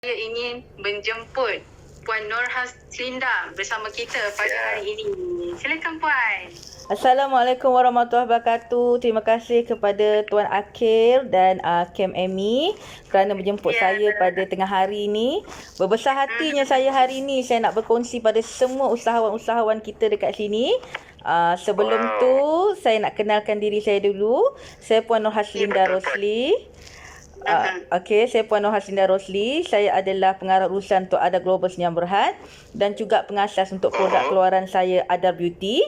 Saya ingin menjemput Puan Nur Haslinda bersama kita pada hari ini. Silakan Puan. Assalamualaikum warahmatullahi wabarakatuh. Terima kasih kepada Tuan Akil dan Kem Amy kerana menjemput saya pada tengah hari ini. Berbesar hatinya saya hari ini saya nak berkongsi pada semua usahawan-usahawan kita dekat sini. Sebelum tu saya nak kenalkan diri saya dulu. Saya Puan Nur Haslinda Rosli. Okey, saya Puan Nur Haslinda Rosli. Saya adalah pengarah urusan untuk Adar Global Senyum Berhad dan juga pengasas untuk produk keluaran saya Adar Beauty.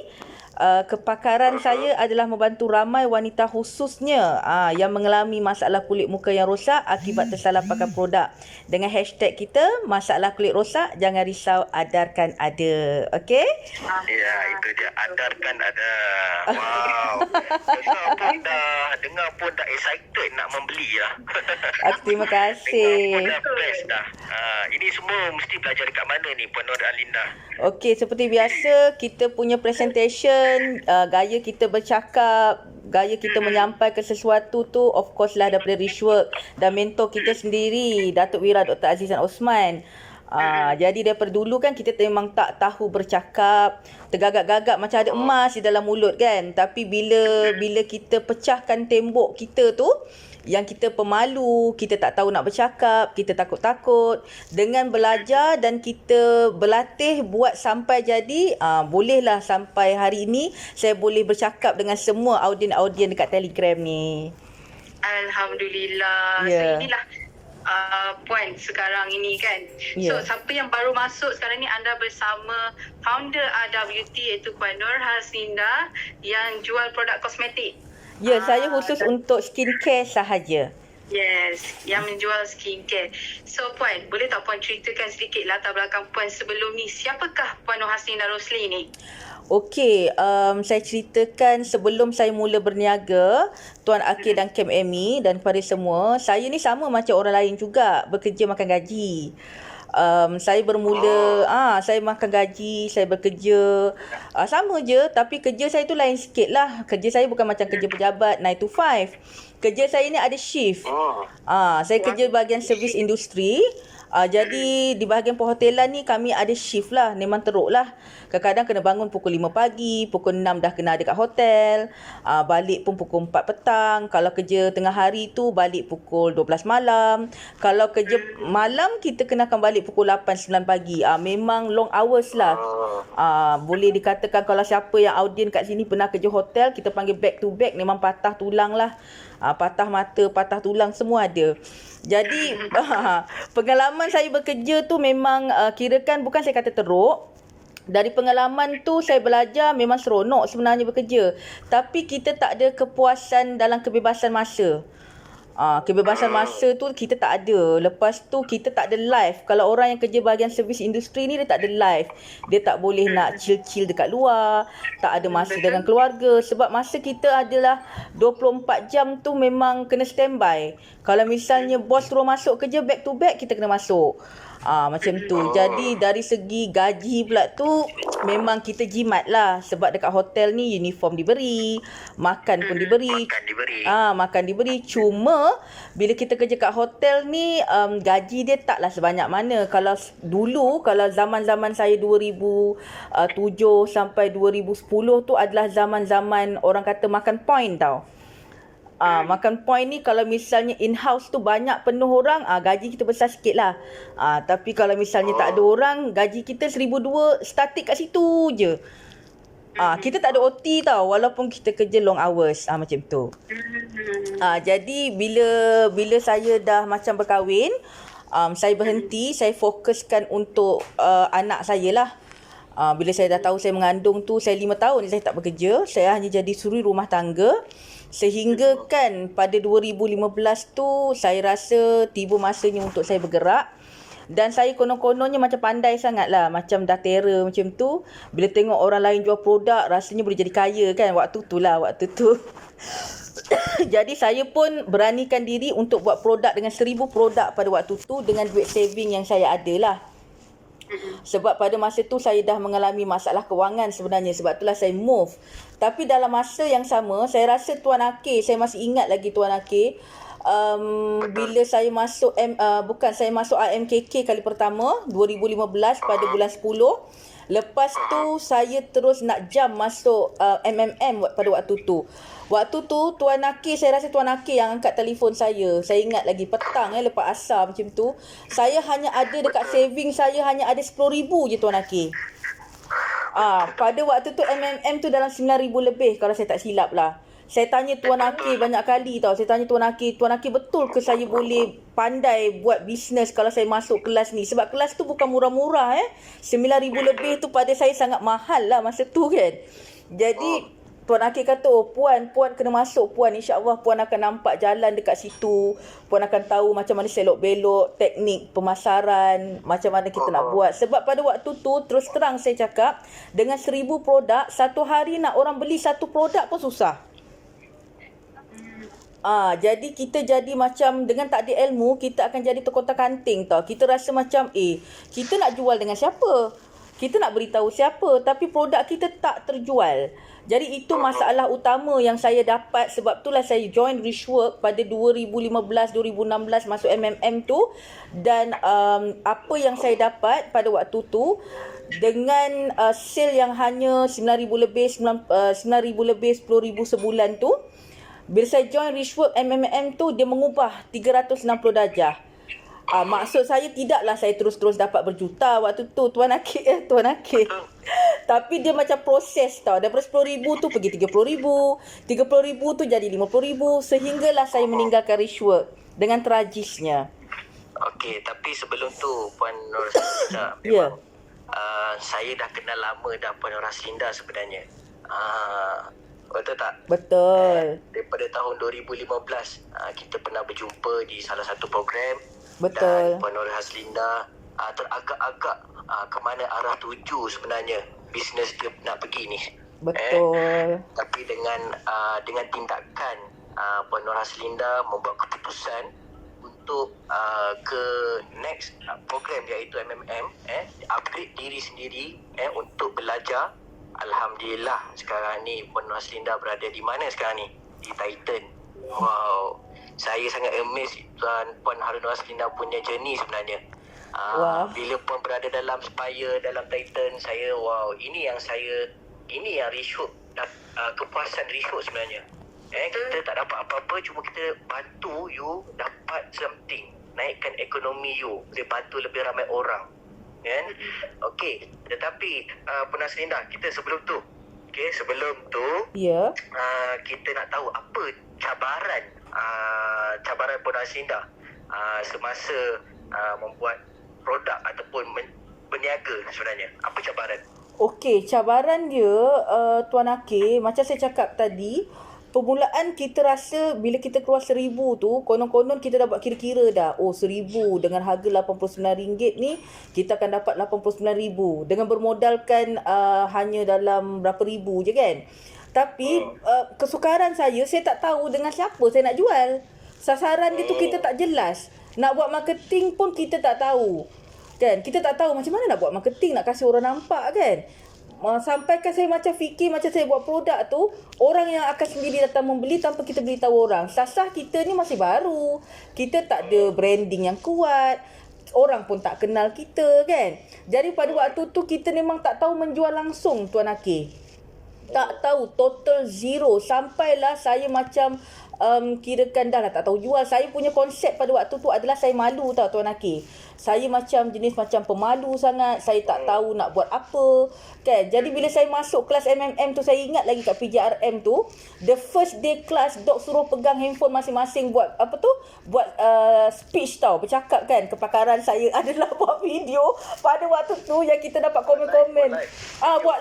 Kepakaran saya adalah membantu ramai wanita khususnya yang mengalami masalah kulit muka yang rosak akibat tersalah pakai produk. Dengan hashtag kita, masalah kulit rosak, jangan risau, adarkan ada. Okey? Ya, itu dia. Adarkan ada. Wow. Dengar pun dah excited nak membeli lah. Terima Dengar kasih. pun dah best dah. Ini semua mesti belajar dekat mana ni, Puan Nur Haslinda? Okey, seperti biasa kita punya presentation, gaya kita bercakap, gaya kita menyampaikan sesuatu tu of course lah daripada Rishwork dan mentor kita sendiri, Datuk Wira Dr. Azizan Osman. Jadi daripada dulu kan kita memang tak tahu bercakap, tergagap-gagap macam ada emas di dalam mulut kan. Tapi bila kita pecahkan tembok kita tu, yang kita pemalu, kita tak tahu nak bercakap, kita takut-takut. Dengan belajar dan kita berlatih buat sampai jadi, bolehlah sampai hari ini saya boleh bercakap dengan semua audien-audien dekat Telegram ni. Alhamdulillah. Ya. So inilah Puan sekarang ini kan. Ya. So siapa yang baru masuk sekarang ni, anda bersama founder Adar Beauty iaitu Puan Nur Haslinda yang jual produk kosmetik. Ya, saya khusus untuk skincare sahaja. Yes, yang menjual skincare. So Puan, boleh tak Puan ceritakan sedikit latar belakang Puan sebelum ni? Siapakah Puan Nur Haslinda Rosli ni? Okey, saya ceritakan sebelum saya mula berniaga, Tuan Akil dan Kem Amy dan kepada semua, saya ni sama macam orang lain juga, bekerja makan gaji. Saya bermula, saya makan gaji, saya bekerja, sama je, tapi kerja saya tu lain sikit lah. Kerja saya bukan macam kerja pejabat 9 to 5. Kerja saya ni ada shift. Saya kerja bahagian servis industri. Jadi di bahagian perhotelan ni kami ada shift lah, memang teruk lah. Kadang-kadang kena bangun pukul 5 pagi, pukul 6 dah kena ada kat hotel. Balik pun pukul 4 petang. Kalau kerja tengah hari tu balik pukul 12 malam. Kalau kerja malam kita kena akan balik pukul 8 9 pagi. Memang long hours lah. Boleh dikatakan kalau siapa yang audien kat sini pernah kerja hotel, kita panggil back to back, memang patah tulang lah. Patah mata, patah tulang semua ada. Jadi pengalaman saya bekerja tu memang kirakan bukan saya kata teruk. Dari pengalaman tu saya belajar memang seronok sebenarnya bekerja. Tapi kita tak ada kepuasan dalam kebebasan masa. Kebebasan masa tu kita tak ada. Lepas tu kita tak ada live. Kalau orang yang kerja bahagian servis industri ni dia tak ada live. Dia tak boleh nak chill-chill dekat luar. Tak ada masa dengan keluarga. Sebab masa kita adalah 24 jam tu memang kena standby. Kalau misalnya bos suruh masuk kerja back to back, kita kena masuk. Macam tu. Jadi dari segi gaji pula tu memang kita jimat lah. Sebab dekat hotel ni uniform diberi, makan pun diberi. Makan diberi. Cuma bila kita kerja kat hotel ni gaji dia taklah sebanyak mana. Kalau dulu, kalau zaman-zaman saya 2007 sampai 2010 tu adalah zaman-zaman orang kata makan point tau. Makan point ni kalau misalnya in-house tu banyak penuh orang, gaji kita besar sikit lah. Tapi kalau misalnya tak ada orang, gaji kita 1,200 static kat situ je. Kita tak ada OT tau walaupun kita kerja long hours. Macam tu. Jadi bila saya dah macam berkahwin, saya berhenti, saya fokuskan untuk anak saya lah. Bila saya dah tahu saya mengandung tu, saya 5 tahun saya tak bekerja. Saya hanya jadi suri rumah tangga. Sehingga kan pada 2015 tu saya rasa tiba masanya untuk saya bergerak. Dan saya konon-kononnya macam pandai sangat lah. Macam dah terror macam tu. Bila tengok orang lain jual produk, rasanya boleh jadi kaya kan. Waktu tu. Jadi saya pun beranikan diri untuk buat produk dengan 1,000 produk pada waktu tu. Dengan duit saving yang saya ada lah. Sebab pada masa tu saya dah mengalami masalah kewangan sebenarnya. Sebab itulah saya move. Tapi dalam masa yang sama, saya rasa Tuan Akil, saya masih ingat lagi Tuan Akil, bila saya masuk saya masuk IMKK kali pertama 2015 pada bulan 10. Lepas tu saya terus nak jump masuk MMM pada waktu tu. Waktu tu Tuan Nakir, saya rasa Tuan Nakir yang angkat telefon saya. Saya ingat lagi petang lepas asar macam tu. Saya hanya ada dekat saving saya hanya ada 10,000 je Tuan Nakir. Pada waktu tu MMM tu dalam 9,000 lebih kalau saya tak silap lah. Saya tanya Tuan Nakir banyak kali tau. Saya tanya Tuan Nakir betul ke saya boleh pandai buat bisnes kalau saya masuk kelas ni? Sebab kelas tu bukan murah-murah 9,000 lebih tu pada saya sangat mahal lah masa tu kan. Jadi Tuan Nakir kata, Puan kena masuk Puan. InsyaAllah Puan akan nampak jalan dekat situ. Puan akan tahu macam mana selok-belok, teknik pemasaran, macam mana kita nak buat. Sebab pada waktu tu, terus terang saya cakap, dengan 1,000 produk, satu hari nak orang beli satu produk pun susah. Jadi kita jadi macam dengan tak ada ilmu, kita akan jadi terkotak-kanting tau. Kita rasa macam kita nak jual dengan siapa? Kita nak beritahu siapa? Tapi produk kita tak terjual. Jadi itu masalah utama yang saya dapat. Sebab itulah saya join Richwork pada 2015-2016 masuk MMM tu. Dan apa yang saya dapat pada waktu tu, dengan sale yang hanya 9,000 lebih, 9,000 lebih, 10,000 sebulan tu, bila saya join Richwork MMM tu, dia mengubah 360 darjah. Maksud saya tidaklah saya terus-terus dapat berjuta waktu tu Tuan Nakir. Tapi dia macam proses tau. Daripada 10,000 tu pergi 30,000, 30,000 tu jadi 50,000, sehinggalah saya meninggalkan Richwork dengan tragisnya. Okey, tapi sebelum tu Puan Nur Haslinda, memang saya dah kenal lama dah Puan Nur Haslinda sebenarnya. Betul tak? Betul. Daripada tahun 2015 kita pernah berjumpa di salah satu program. Betul. Dan Puan Nur Haslinda teragak-agak ke mana arah tuju sebenarnya bisnes dia nak pergi ni. Betul. Tapi dengan tindakan Puan Nur Haslinda membuat keputusan untuk ke next program iaitu MMM, upgrade diri sendiri untuk belajar. Alhamdulillah sekarang ni Puan Nur Haslinda berada di mana sekarang ni? Di Titan. Wow. Saya sangat amazed Puan Harun Haslinda punya journey sebenarnya. Bila Puan berada dalam Spire, dalam Titan, saya ini yang Richwork, kepuasan Richwork sebenarnya. Kita tak dapat apa-apa, cuma kita bantu you dapat something, naikkan ekonomi you, boleh bantu lebih ramai orang. Kan? Okey, tetapi Puan Haslinda, kita sebelum tu kita nak tahu apa cabaran Puan Haslinda semasa membuat produk ataupun berniaga sebenarnya. Apa cabaran? Okey, cabaran dia Tuan Nakir, macam saya cakap tadi, permulaan kita rasa bila kita keluar 1,000 tu, konon-konon kita dah buat kira-kira dah. 1,000 dengan harga RM89 ni, kita akan dapat RM89,000 dengan bermodalkan hanya dalam berapa ribu je kan. Tapi kesukaran saya tak tahu dengan siapa saya nak jual. Sasaran dia tu kita tak jelas. Nak buat marketing pun kita tak tahu. Kan? Kita tak tahu macam mana nak buat marketing, nak kasih orang nampak kan. Sampaikan saya macam fikir, macam saya buat produk tu, orang yang akan sendiri datang membeli tanpa kita beritahu orang. Sasah kita ni masih baru. Kita tak ada branding yang kuat. Orang pun tak kenal kita kan. Jadi pada waktu tu kita memang tak tahu menjual langsung Tuan Nakir. Tak tahu, total zero. Sampailah saya macam kirakan dah lah tak tahu jual. Saya punya konsep pada waktu tu adalah saya malu tau Tuan Nakir. Saya macam jenis macam pemalu sangat. Saya tak tahu nak buat apa kan. Jadi bila saya masuk kelas MMM tu, saya ingat lagi kat PJRM tu, the first day class, Dok suruh pegang handphone masing-masing buat apa tu, buat speech tau, bercakap kan. Kepakaran saya adalah buat video. Pada waktu tu yang kita dapat komen-komen, buat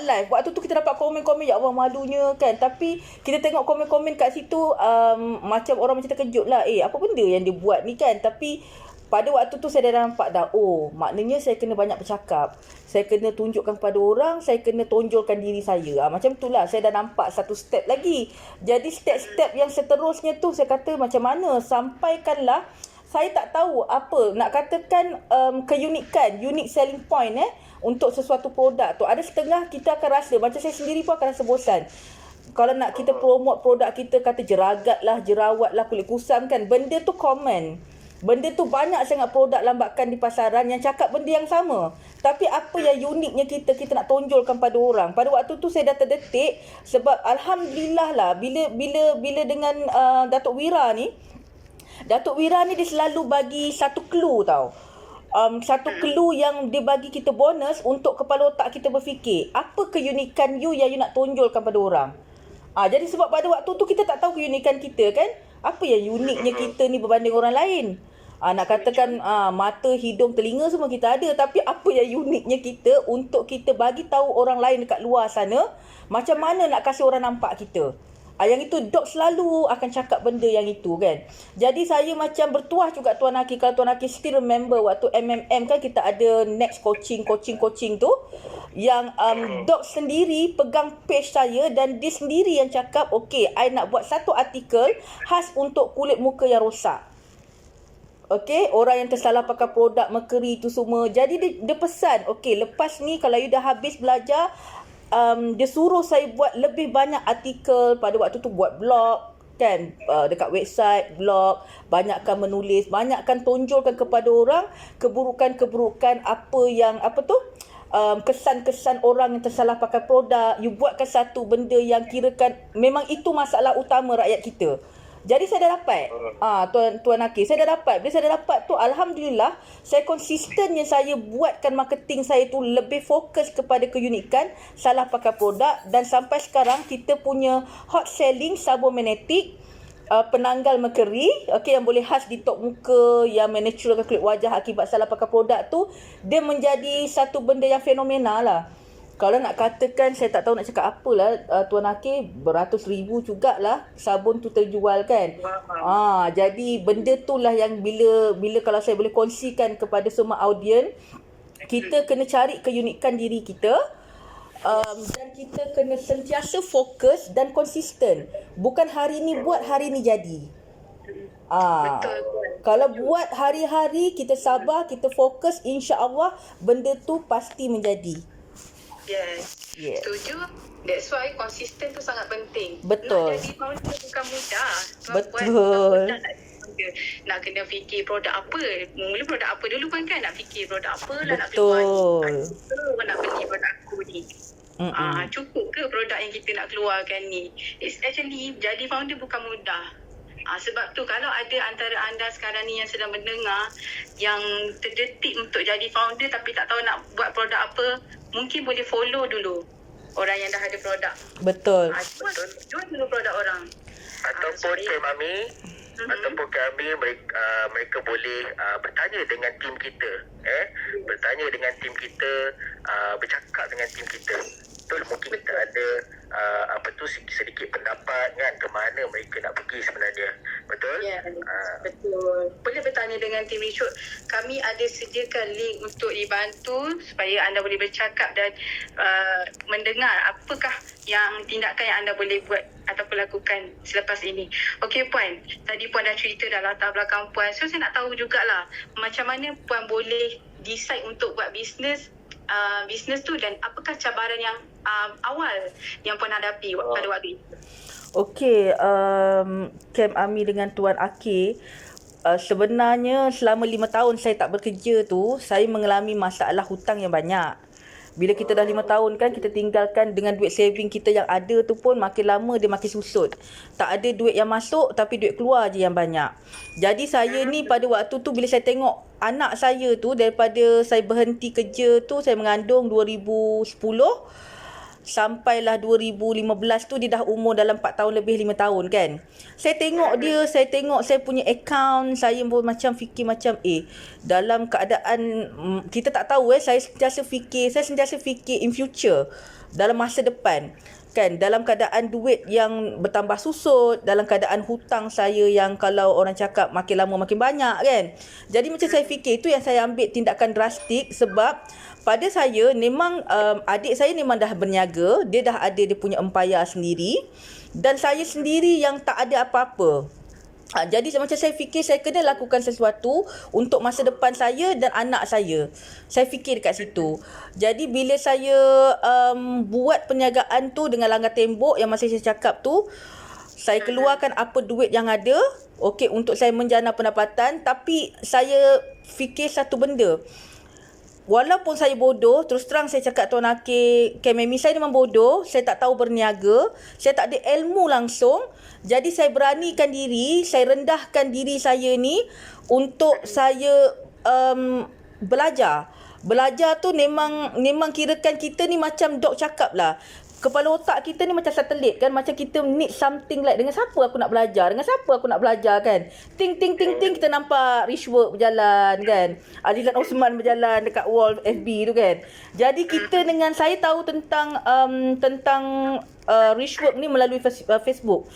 live. Waktu tu kita dapat komen-komen, ya Allah malunya kan. Tapi kita tengok komen-komen kat situ, macam orang macam terkejut lah, apa benda yang dia buat ni kan. Tapi pada waktu tu saya dah nampak dah, maknanya saya kena banyak bercakap. Saya kena tunjukkan kepada orang, saya kena tonjolkan diri saya. Macam itulah, saya dah nampak satu step lagi. Jadi step-step yang seterusnya tu saya kata macam mana sampaikanlah. Saya tak tahu apa nak katakan keunikan, unique selling point untuk sesuatu produk tu. Ada setengah kita akan rasa, macam saya sendiri pun akan rasa bosan. kalau nak kita promote produk kita, kata jeragat lah, jerawat lah, kulit kusam kan, benda tu common. Benda tu banyak sangat produk lambakan di pasaran yang cakap benda yang sama. Tapi apa yang uniknya kita nak tonjolkan pada orang. Pada waktu tu saya dah terdetik sebab alhamdulillah lah bila dengan Datuk Wira ni dia selalu bagi satu clue tau. Satu clue yang dia bagi kita bonus untuk kepala otak kita berfikir. Apa keunikan you yang you nak tonjolkan pada orang? Jadi sebab pada waktu tu kita tak tahu keunikan kita kan. Apa yang uniknya kita ni berbanding orang lain? Nak katakan mata, hidung, telinga semua kita ada. Tapi apa yang uniknya kita untuk kita bagi tahu orang lain dekat luar sana macam mana nak kasih orang nampak kita. Yang itu dok selalu akan cakap benda yang itu kan. Jadi saya macam bertuah juga Tuan Hakim. Kalau Tuan Hakim still remember waktu MMM kan kita ada next coaching tu. Yang dok sendiri pegang page saya dan dia sendiri yang cakap, okay, I nak buat satu artikel khas untuk kulit muka yang rosak. Okay, orang yang tersalah pakai produk merkuri tu semua. Jadi dia pesan, okay, lepas ni kalau you dah habis belajar, dia suruh saya buat lebih banyak artikel. Pada waktu tu buat blog kan, dekat website, blog, banyakkan menulis, banyakkan tonjolkan kepada orang keburukan-keburukan kesan-kesan orang yang tersalah pakai produk. You buatkan satu benda yang kirakan memang itu masalah utama rakyat kita. Jadi saya dah dapat Tuan Hakim, saya dah dapat. Bila saya dah dapat tu, alhamdulillah, saya konsistennya saya buatkan marketing saya tu lebih fokus kepada keunikan salah pakai produk. Dan sampai sekarang kita punya hot selling sabun magnetik penanggal merkuri, okay, yang boleh khas di top muka, yang menaturalkan kulit wajah akibat salah pakai produk tu, dia menjadi satu benda yang fenomenal lah. Kalau nak katakan, saya tak tahu nak cakap apa lah, Tuan Hakim, beratus ribu jugalah sabun tu terjual kan. Jadi benda tu lah yang bila kalau saya boleh kongsikan kepada semua audien, kita kena cari keunikan diri kita. Dan kita kena sentiasa fokus dan konsisten. Bukan hari ni buat, hari ni jadi. Betul. Kalau buat hari-hari, kita sabar, kita fokus, insya-Allah benda tu pasti menjadi. Yes. Setuju. That's why konsisten tu sangat penting. Betul. Nak jadi founder bukan mudah. Betul. Nak kena fikir produk apa. Mula produk apa dulu kan nak fikir produk apa lah nak keluar ni. Nak beli produk aku ni. Cukup ke produk yang kita nak keluarkan ni? It's actually jadi founder bukan mudah. Sebab tu kalau ada antara anda sekarang ni yang sedang mendengar yang terdetik untuk jadi founder tapi tak tahu nak buat produk apa, mungkin boleh follow dulu orang yang dah ada produk. Betul. Jual dulu produk orang. Ataupun kami ataupun kami mereka boleh bertanya dengan tim kita, bertanya dengan tim kita, bercakap dengan tim kita. Betul, mungkin kita ada sedikit pendapat kan ke mana mereka nak pergi sebenarnya. Betul? Ya, betul. Boleh bertanya dengan tim Richard. Kami ada sediakan link untuk dibantu supaya anda boleh bercakap dan mendengar apakah yang tindakan yang anda boleh buat ataupun lakukan selepas ini. Okey Puan, tadi Puan dah cerita dah latar belakang Puan. So saya nak tahu jugalah macam mana Puan boleh decide untuk buat bisnes tu dan apakah cabaran yang awal yang Puan hadapi pada waktu itu? Okey, Camp Ami dengan Tuan Akir, sebenarnya selama 5 tahun saya tak bekerja tu, saya mengalami masalah hutang yang banyak. Bila kita dah 5 tahun kan, kita tinggalkan dengan duit saving kita yang ada tu pun makin lama dia makin susut. Tak ada duit yang masuk tapi duit keluar je yang banyak. Jadi saya ni pada waktu tu bila saya tengok anak saya tu, daripada saya berhenti kerja tu, saya mengandung 2010 sampailah 2015 tu dia dah umur dalam 4 tahun lebih 5 tahun kan. Saya tengok dia, saya tengok saya punya account, saya pun macam fikir macam dalam keadaan kita tak tahu saya sentiasa fikir in future, dalam masa depan kan, dalam keadaan duit yang bertambah susut, dalam keadaan hutang saya yang kalau orang cakap makin lama makin banyak kan. Jadi macam saya fikir, itu yang saya ambil tindakan drastik sebab pada saya memang adik saya memang dah berniaga, dia dah ada dia punya empayar sendiri dan saya sendiri yang tak ada apa-apa. Jadi macam saya fikir saya kena lakukan sesuatu untuk masa depan saya dan anak saya. Saya fikir dekat situ. Jadi bila saya buat perniagaan tu dengan langgar tembok yang masa saya cakap tu, saya keluarkan apa duit yang ada, okey, untuk saya menjana pendapatan. Tapi saya fikir satu benda. Walaupun saya bodoh, terus terang saya cakap Tuan Akid, Memi, saya memang bodoh, saya tak tahu berniaga, saya tak ada ilmu langsung. Jadi saya beranikan diri, saya rendahkan diri saya ni untuk saya belajar. Belajar tu memang kirakan kita ni macam Dok cakap lah. Kepala otak kita ni macam satelit kan. Macam kita need something like, dengan siapa aku nak belajar? Dengan siapa aku nak belajar kan? Ting ting ting ting, kita nampak Richwork berjalan kan. Azizan Osman berjalan dekat wall FB tu kan. Jadi kita dengan saya tahu tentang Richwork ni melalui Facebook.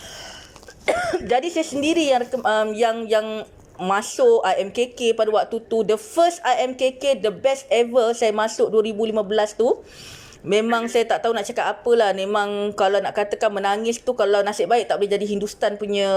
Jadi saya sendiri yang masuk IMKK pada waktu tu. The first IMKK, the best ever, saya masuk 2015 tu. Memang saya tak tahu nak cakap apalah. Memang kalau nak katakan menangis tu, kalau nasib baik tak boleh jadi Hindustan punya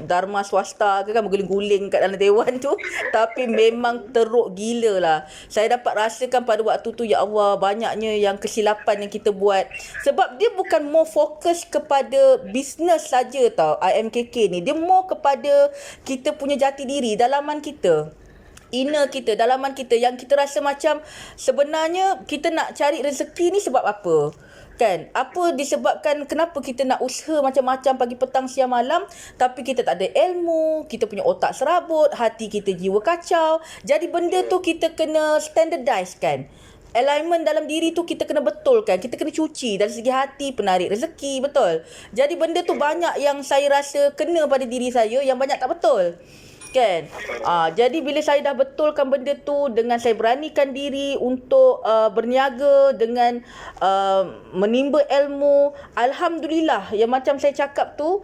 dharma swasta ke kan, berguling-guling kat dalam dewan tu. Tapi memang teruk gila lah. Saya dapat rasakan pada waktu tu, ya Allah, banyaknya yang kesilapan yang kita buat. Sebab dia bukan more fokus kepada bisnes saja tau IMKK ni. Dia more kepada kita punya jati diri, dalaman kita. Inner kita, dalaman kita, yang kita rasa macam sebenarnya kita nak cari rezeki ni sebab apa? Kan? Apa disebabkan kenapa kita nak usaha macam-macam pagi petang siang malam tapi kita tak ada ilmu, kita punya otak serabut, hati kita jiwa kacau. Jadi benda tu kita kena standardize kan. Alignment dalam diri tu kita kena betulkan. Kita kena cuci dari segi hati, penarik rezeki, betul. Jadi benda tu banyak yang saya rasa kena pada diri saya, yang banyak tak betul. Kan? Jadi bila saya dah betulkan benda tu, dengan saya beranikan diri untuk berniaga, dengan menimba ilmu, alhamdulillah, yang macam saya cakap tu,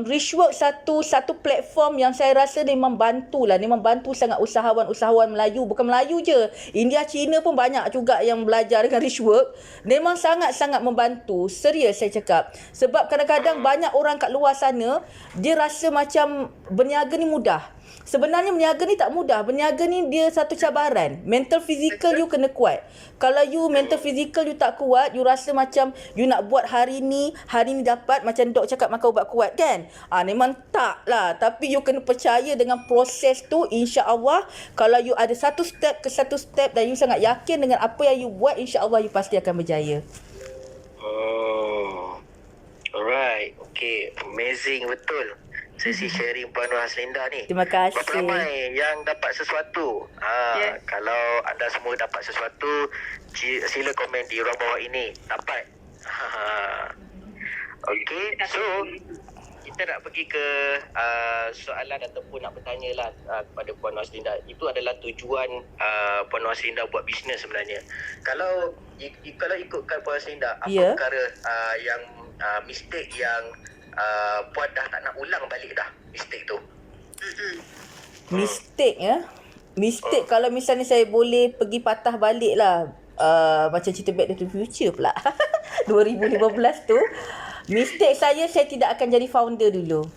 Richwork satu platform yang saya rasa memang bantulah, memang bantu sangat usahawan-usahawan Melayu, bukan Melayu je, India, China pun banyak juga yang belajar dengan Richwork. Memang sangat-sangat membantu, serius saya cakap. Sebab kadang-kadang banyak orang kat luar sana, dia rasa macam berniaga ni mudah. Sebenarnya berniaga ni tak mudah. Berniaga ni dia satu cabaran. Mental physical you kena kuat. Kalau you mental physical you tak kuat, you rasa macam you nak buat hari ni dapat, macam Dok cakap makan ubat kuat kan. Memang tak lah. Tapi you kena percaya dengan proses tu. InsyaAllah kalau you ada satu step ke satu step dan you sangat yakin dengan apa yang you buat, InsyaAllah you pasti akan berjaya. Oh, alright. Okay, amazing betul sesi sharing Puan Nur Haslinda ni. Terima kasih. Berapa ramai yang dapat sesuatu? Kalau anda semua dapat sesuatu, sila komen di ruang bawah ini. Dapat. Okay, so kita nak pergi ke soalan ataupun nak bertanya lah kepada Puan Nur Haslinda. Itu adalah tujuan Puan Nur Haslinda buat bisnes sebenarnya. Kalau ikutkan Puan Haslinda, apa perkara yang mistake yang Puan dah tak nak ulang balik dah mistake tu? Mistake Mistake kalau misalnya saya boleh pergi patah balik lah, macam cerita Back to the Future pula 2015 tu, mistake saya tidak akan jadi founder dulu.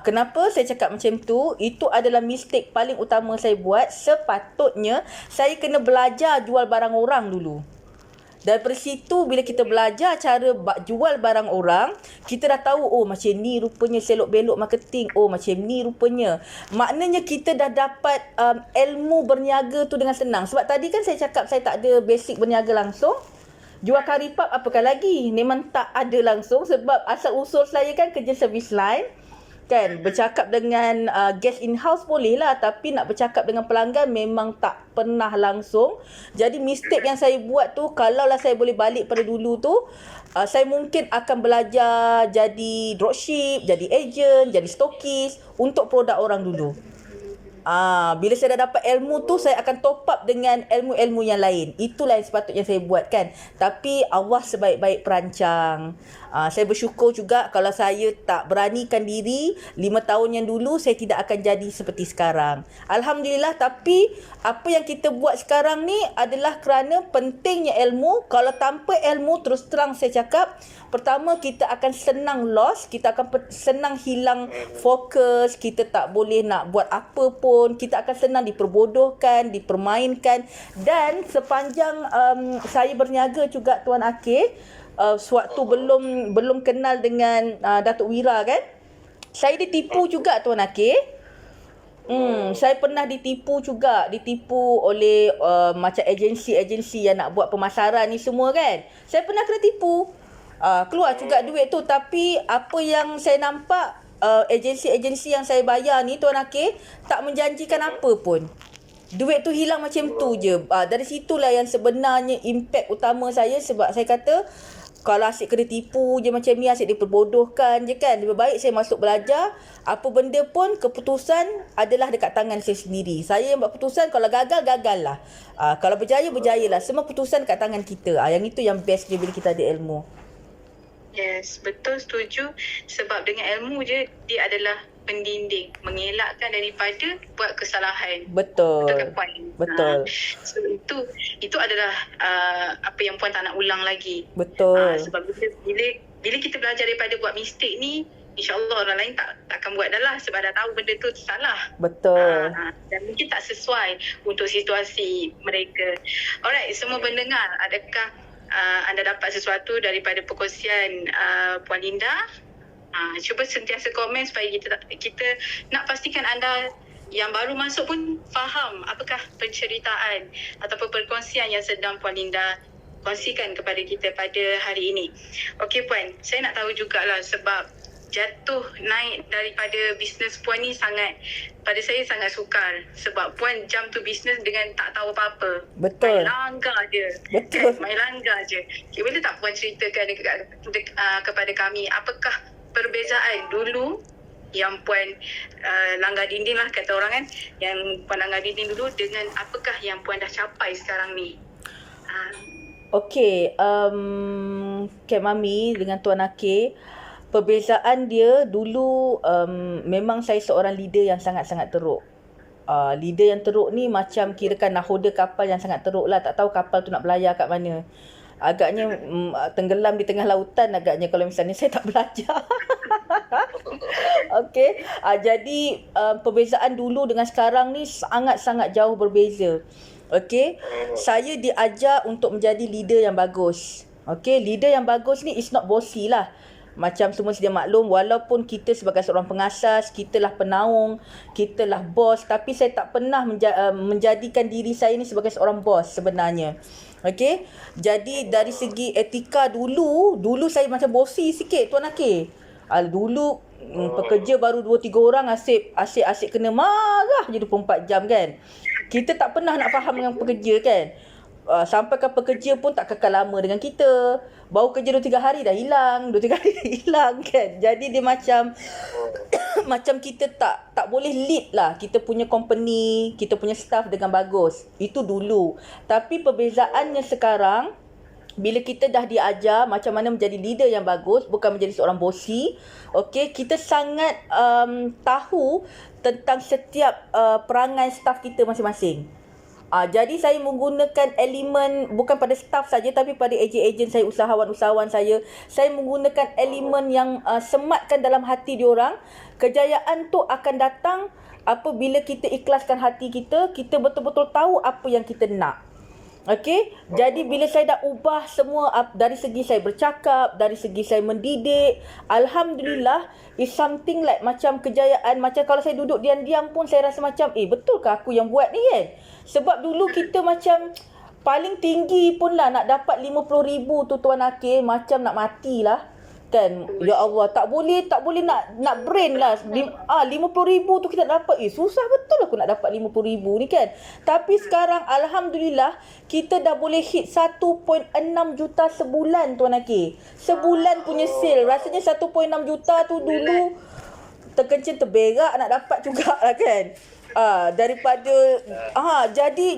Kenapa saya cakap macam tu? Itu adalah mistake paling utama saya buat. Sepatutnya saya kena belajar jual barang orang dulu. Daripada situ, bila kita belajar cara jual barang orang, kita dah tahu, oh macam ni rupanya selok-belok marketing, oh macam ni rupanya. Maknanya kita dah dapat ilmu berniaga tu dengan senang. Sebab tadi kan saya cakap saya tak ada basic berniaga langsung. Jual karipap apakah lagi? Memang tak ada langsung sebab asal usul saya kan kerja service line. Kan, bercakap dengan guest in-house boleh lah, tapi nak bercakap dengan pelanggan memang tak pernah langsung. Jadi mistake yang saya buat tu, kalaulah saya boleh balik pada dulu tu, saya mungkin akan belajar jadi dropship, jadi agent, jadi stokis untuk produk orang dulu. Bila saya dah dapat ilmu tu, saya akan top up dengan ilmu-ilmu yang lain. Itulah yang sepatutnya saya buat kan. Tapi Allah sebaik-baik perancang. Saya bersyukur juga kalau saya tak beranikan diri 5 tahun yang dulu, saya tidak akan jadi seperti sekarang. Alhamdulillah. Tapi apa yang kita buat sekarang ni adalah kerana pentingnya ilmu. Kalau tanpa ilmu, terus terang saya cakap, pertama kita akan senang loss, kita akan senang hilang fokus, kita tak boleh nak buat apa pun, kita akan senang diperbodohkan, dipermainkan. Dan sepanjang saya berniaga juga Tuan Akir, sewaktu belum kenal dengan Datuk Wira kan, saya ditipu juga Tuan Akir. Saya pernah ditipu oleh macam agensi-agensi yang nak buat pemasaran ni semua kan. Saya pernah kena tipu. Keluar juga duit tu. Tapi apa yang saya nampak, agensi-agensi yang saya bayar ni Tuan Akir tak menjanjikan apa pun. Duit tu hilang macam tu je. Dari situlah yang sebenarnya impact utama saya. Sebab saya kata, kalau asyik kena tipu je macam ni, asyik diperbodohkan je kan. Lebih baik saya masuk belajar. Apa benda pun, keputusan adalah dekat tangan saya sendiri. Saya yang buat keputusan. Kalau gagal, gagal lah. Kalau berjaya, berjayalah. Semua keputusan dekat tangan kita. Yang itu yang best je bila kita ada ilmu. Yes, betul, setuju. Sebab dengan ilmu je, dia adalah pendinding, mengelakkan daripada buat kesalahan. Betul. Betul kan Puan? Betul. So itu adalah apa yang Puan tak nak ulang lagi. Betul. Sebab bila kita belajar daripada buat mistake ni, InsyaAllah orang lain tak akan buat dah lah, sebab dah tahu benda tu salah. Betul. Dan mungkin tak sesuai untuk situasi mereka. Alright, semua pendengar, adakah anda dapat sesuatu daripada perkongsian Puan Linda? Cuba sentiasa komen supaya kita nak pastikan anda yang baru masuk pun faham apakah penceritaan ataupun perkongsian yang sedang Puan Linda kongsikan kepada kita pada hari ini. Okey Puan, saya nak tahu jugalah, sebab jatuh naik daripada bisnes Puan ni pada saya sangat sukar. Sebab Puan jump to business dengan tak tahu apa-apa. Betul. Main langgar je. Betul. Main langgar je. Okay, boleh tak Puan ceritakan kepada kami apakah perbezaan dulu yang Puan langgar dinding lah kata orang kan, yang Puan langgar dinding dulu dengan apakah yang Puan dah capai sekarang ni? Okey, Kak Mami dengan Tuan Akir, perbezaan dia dulu, memang saya seorang leader yang sangat-sangat teruk. Leader yang teruk ni macam kirakan nahoda kapal yang sangat teruk lah. Tak tahu kapal tu nak belayar kat mana. Agaknya tenggelam di tengah lautan agaknya kalau misalnya saya tak belajar. Okey. Jadi perbezaan dulu dengan sekarang ni sangat-sangat jauh berbeza. Okey. Saya diajar untuk menjadi leader yang bagus. Okey, leader yang bagus ni is not bossy lah. Macam semua sedia maklum, walaupun kita sebagai seorang pengasas, kita lah penaung, kita lah bos, tapi saya tak pernah menjadikan diri saya ni sebagai seorang bos sebenarnya. Okey. Jadi dari segi etika dulu saya macam bossy sikit Tuan Akir. Dulu pekerja baru 2-3 orang asyik kena marah je 24 jam kan. Kita tak pernah nak faham dengan pekerja kan. Sampai kan pekerja pun tak kekal lama dengan kita. Baru kerja 2-3 hari dah hilang, 2-3 hari dah hilang kan. Jadi dia macam macam kita tak boleh lead lah kita punya company, kita punya staff dengan bagus. Itu dulu. Tapi perbezaannya sekarang, bila kita dah diajar macam mana menjadi leader yang bagus, bukan menjadi seorang bossy. Okey, kita sangat tahu tentang setiap perangai staff kita masing-masing. Jadi saya menggunakan elemen bukan pada staff saja, tapi pada ejen-ejen saya, usahawan-usahawan saya menggunakan elemen yang sematkan dalam hati diorang. Kejayaan tu akan datang apabila kita ikhlaskan hati kita, kita betul-betul tahu apa yang kita nak. Okey, jadi bila saya dah ubah semua dari segi saya bercakap, dari segi saya mendidik, alhamdulillah, is something like macam kejayaan. Macam kalau saya duduk diam-diam pun saya rasa macam, betulkah aku yang buat ni kan? Sebab dulu kita macam paling tinggi pun lah nak dapat 50,000 tu Tuan Akir, macam nak matilah. Kan, ya Allah, tak boleh nak brain lah. 50,000 tu kita dapat. Susah betul aku nak dapat 50,000 ni kan. Tapi sekarang alhamdulillah kita dah boleh hit 1.6 juta sebulan Tuan Akir. Sebulan punya sale. Rasanya 1.6 juta tu dulu terkencing terberak nak dapat jugalah kan. Daripada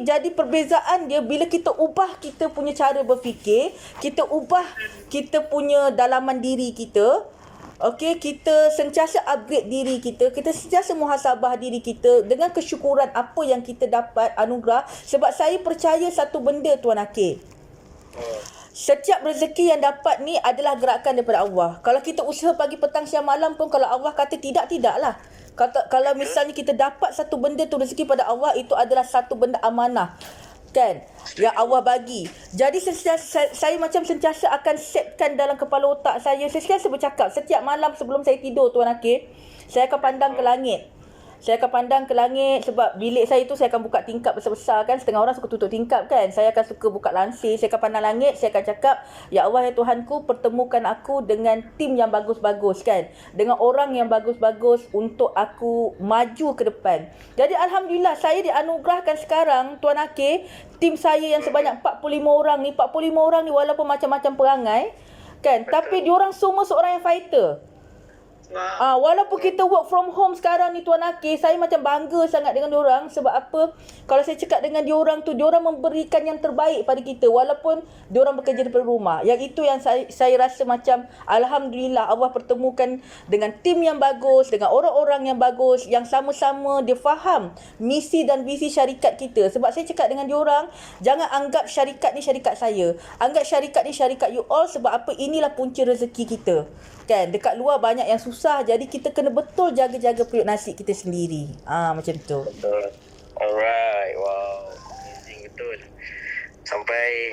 jadi perbezaan dia bila kita ubah kita punya cara berfikir, kita ubah kita punya dalaman diri kita. Okey, kita sentiasa upgrade diri kita, kita sentiasa muhasabah diri kita dengan kesyukuran apa yang kita dapat anugerah. Sebab saya percaya satu benda Tuan Akid. Setiap rezeki yang dapat ni adalah gerakan daripada Allah. Kalau kita usaha pagi, petang, siang, malam pun kalau Allah kata tidak, tidaklah. Kalau misalnya kita dapat satu benda tu rezeki pada Allah, itu adalah satu benda amanah. Kan? Yang Allah bagi. Jadi saya macam sentiasa akan setkan dalam kepala otak saya. Saya sentiasa bercakap. Setiap malam sebelum saya tidur Tuan Akid, saya akan pandang ke langit. Saya akan pandang ke langit sebab bilik saya tu saya akan buka tingkap besar-besar kan. Setengah orang suka tutup tingkap kan. Saya akan suka buka lansir. Saya akan pandang langit. Saya akan cakap, Ya Allah, ya Tuhanku, pertemukan aku dengan tim yang bagus-bagus kan. Dengan orang yang bagus-bagus untuk aku maju ke depan. Jadi Alhamdulillah saya dianugerahkan sekarang Tuan Akid. Tim saya yang sebanyak 45 orang ni. 45 orang ni walaupun macam-macam perangai kan. Tapi diorang semua seorang yang fighter. Walaupun kita work from home sekarang ni Tuan Akid, saya macam bangga sangat dengan diorang. Sebab apa? Kalau saya cakap dengan diorang tu, diorang memberikan yang terbaik pada kita walaupun diorang bekerja daripada rumah. Yang itu yang saya rasa macam Alhamdulillah Allah pertemukan dengan tim yang bagus, dengan orang-orang yang bagus, yang sama-sama dia faham misi dan visi syarikat kita. Sebab saya cakap dengan diorang, jangan anggap syarikat ni syarikat saya, anggap syarikat ni syarikat you all. Sebab apa? Inilah punca rezeki kita kan. Dekat luar banyak yang susah, jadi kita kena betul jaga-jaga periuk nasi kita sendiri. Macam tu. Betul. Alright. Wow. Amazing betul. Sampai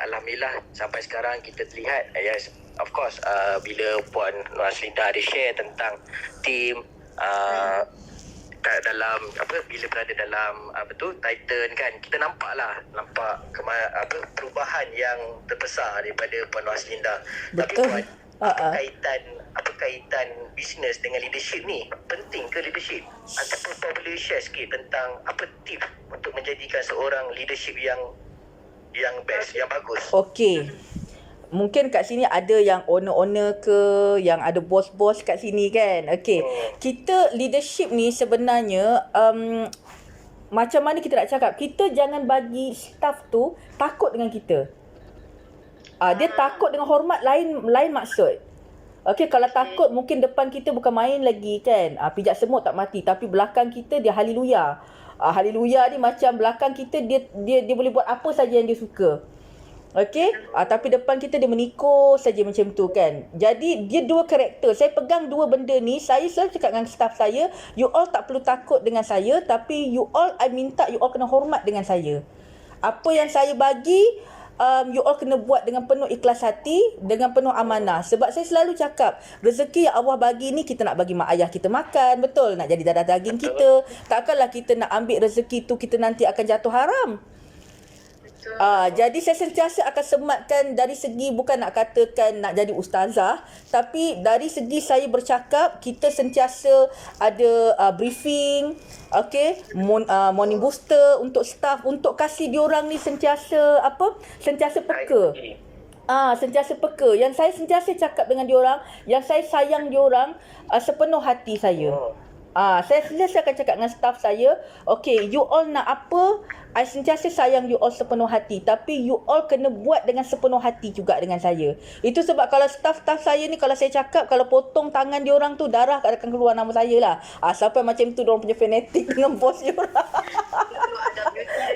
Alhamdulillah sampai sekarang kita terlihat, yes, of course, bila Puan Norazlinda ada share tentang team dalam bila berada dalam Titan kan, kita nampak perubahan yang terbesar daripada Puan Norazlinda. Tapi Puan, apa kaitan bisnes dengan leadership ni? Penting ke leadership? Ataupun kau boleh share sikit tentang apa tips untuk menjadikan seorang leadership yang best, yang bagus? Okey. Mungkin kat sini ada yang owner-owner ke, yang ada bos-bos kat sini kan. Okey. Kita leadership ni sebenarnya macam mana kita nak cakap? Kita jangan bagi staff tu takut dengan kita. Dia takut dengan hormat, lain maksud. Okey, kalau takut mungkin depan kita bukan main lagi kan. Pijak semut tak mati, tapi belakang kita dia haleluya. Haleluya ni macam belakang kita dia boleh buat apa saja yang dia suka. Okey, tapi depan kita dia menikung saja macam tu kan. Jadi dia dua karakter. Saya pegang dua benda ni. Saya selalu cakap dengan staff saya, you all tak perlu takut dengan saya, tapi you all, I minta you all kena hormat dengan saya. Apa yang saya bagi, you all kena buat dengan penuh ikhlas hati, dengan penuh amanah. Sebab saya selalu cakap, rezeki yang Allah bagi ni kita nak bagi mak ayah kita makan, betul? Nak jadi darah daging kita. Takkanlah kita nak ambil rezeki tu kita nanti akan jatuh haram. Jadi saya sentiasa akan sematkan dari segi, bukan nak katakan nak jadi ustazah, tapi dari segi saya bercakap, kita sentiasa ada briefing, okey, morning booster untuk staff, untuk kasih diorang ni sentiasa peka. Sentiasa peka. Yang saya sentiasa cakap dengan diorang, yang saya sayang diorang sepenuh hati saya. Saya sentiasa akan cakap dengan staff saya, okay, you all nak apa, I sentiasa sayang you all sepenuh hati, tapi you all kena buat dengan sepenuh hati juga dengan saya. Itu sebab kalau staff-staff saya ni, kalau saya cakap, kalau potong tangan diorang tu, darah akan keluar nama saya lah. Sampai macam tu diorang punya fanatik dengan bos diorang.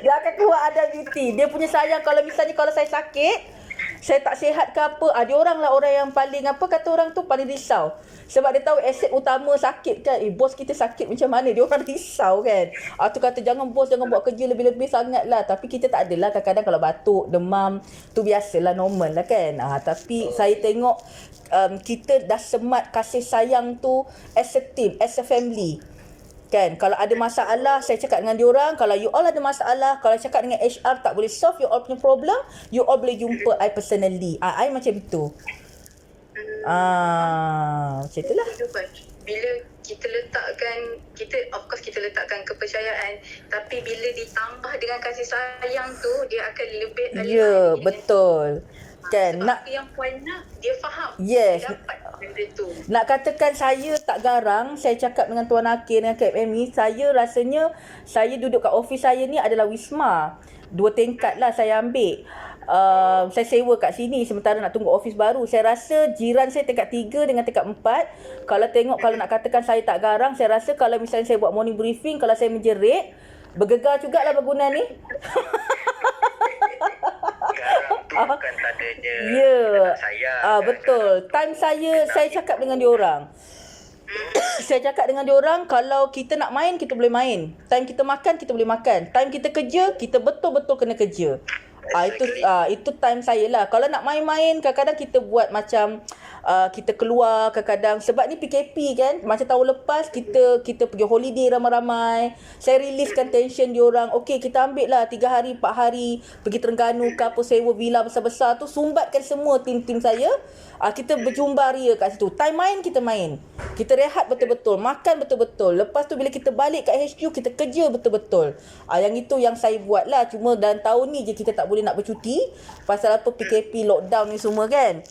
Dia akan keluar Adam Beauty. Dia punya sayang, kalau misalnya kalau saya sakit, saya tak sihat ke apa, diorang lah orang yang paling, kata orang tu, paling risau. Sebab dia tahu aset utama sakit kan. Bos kita sakit macam mana, diorang risau kan. Tu kata jangan bos, jangan buat kerja lebih-lebih sangat lah. Tapi kita tak adalah, kadang-kadang kalau batuk, demam, tu biasalah, normal lah kan. Tapi saya tengok kita dah semat kasih sayang tu as a team, as a family. Kan, kalau ada masalah, saya cakap dengan diorang, kalau you all ada masalah, kalau cakap dengan HR tak boleh solve you all punya problem, you all boleh jumpa I personally. I macam tu. Macam itulah. Bila kita letakkan, of course kita letakkan kepercayaan, tapi bila ditambah dengan kasih sayang tu, dia akan lebih. Ya, betul. Kan Sebab nak apa yang puan nak, dia faham. Yes. Dia dapat benda tu. nak katakan saya tak garang, saya cakap dengan Tuan Akir dengan KMME, saya rasanya saya duduk kat office saya ni adalah wisma. 2 tingkat lah saya ambil. Saya sewa kat sini sementara nak tunggu office baru. Saya rasa jiran saya tingkat 3 dengan tingkat 4. Kalau nak katakan saya tak garang, saya rasa kalau misalnya saya buat morning briefing, kalau saya menjerit, bergegar jugalah bangunan ni. Garang tu bukan tandanya Ya. kita tak sayang. Betul. Time saya cakap dengan diorang. Saya cakap dengan diorang, kalau kita nak main, kita boleh main. Time kita makan, kita boleh makan. Time kita kerja, kita betul-betul kena kerja. Itu time saya lah. Kalau nak main-main, kadang-kadang kita buat macam kita keluar kadang-kadang. Sebab ni PKP kan. Macam tahun lepas kita pergi holiday ramai-ramai. Saya releasekan tension diorang. Okey, kita ambil lah 3 hari, 4 hari. Pergi Terengganu ke apa, sewa villa besar-besar tu. Sumbatkan semua tim-tim saya. Kita berjumpa ria kat situ. Time main, kita main. Kita rehat betul-betul. Makan betul-betul. Lepas tu bila kita balik kat HQ, kita kerja betul-betul. Yang itu yang saya buat lah. Cuma dalam tahun ni je kita tak boleh nak bercuti. Pasal apa, PKP, lockdown ni semua kan.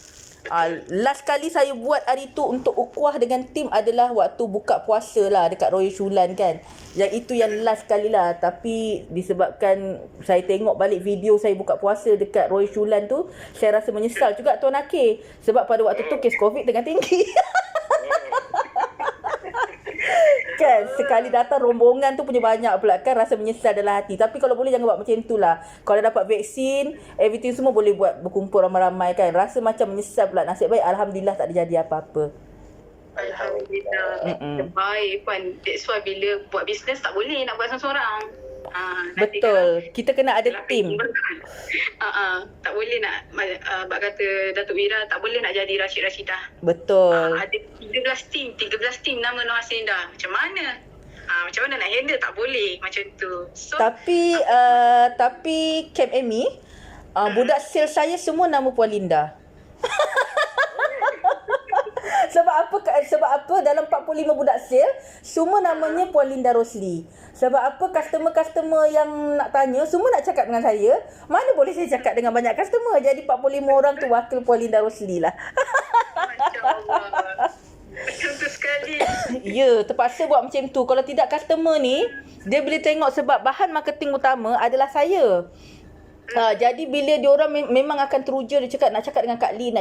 Last kali saya buat hari tu untuk ukhuwah dengan tim adalah waktu buka puasa lah dekat Royal Shulan kan. Yang itu yang last kali lah. Tapi disebabkan saya tengok balik video saya buka puasa dekat Royal Shulan tu, saya rasa menyesal juga Tuan Akir. Sebab pada waktu tu kes COVID tengah tinggi. Kan, sekali datang rombongan tu punya banyak pula kan, rasa menyesal dalam hati. Tapi kalau boleh jangan buat macam tu lah. Kalau dapat vaksin, everything semua boleh buat berkumpul ramai-ramai kan. Rasa macam menyesal pula. Nasib baik Alhamdulillah tak ada jadi apa-apa. Alhamdulillah. Baik puan. That's why bila buat bisnes tak boleh nak buat seorang-seorang. Betul. Kita kena ada tim. Tak boleh nak bak kata Datuk Wira tak boleh nak jadi Rashid Rashidah. Betul. Ada 13 tim nama Nur Haslinda. Macam mana? Macam mana nak handle? Tak boleh macam tu. So tapi Camp Amy, budak sales saya semua nama Puan Linda. Sebab apa dalam 45 budak sale semua namanya Puan Linda Rosli. Sebab apa customer-customer yang nak tanya semua nak cakap dengan saya. Mana boleh saya cakap dengan banyak customer. Jadi 45 orang tu wakil Puan Linda Rosli lah. Masya-Allah. Macam tu sekali. Ya, terpaksa buat macam tu. Kalau tidak customer ni, dia boleh tengok sebab bahan marketing utama adalah saya. Jadi bila diorang memang akan teruja, dia nak cakap dengan Kak Lin,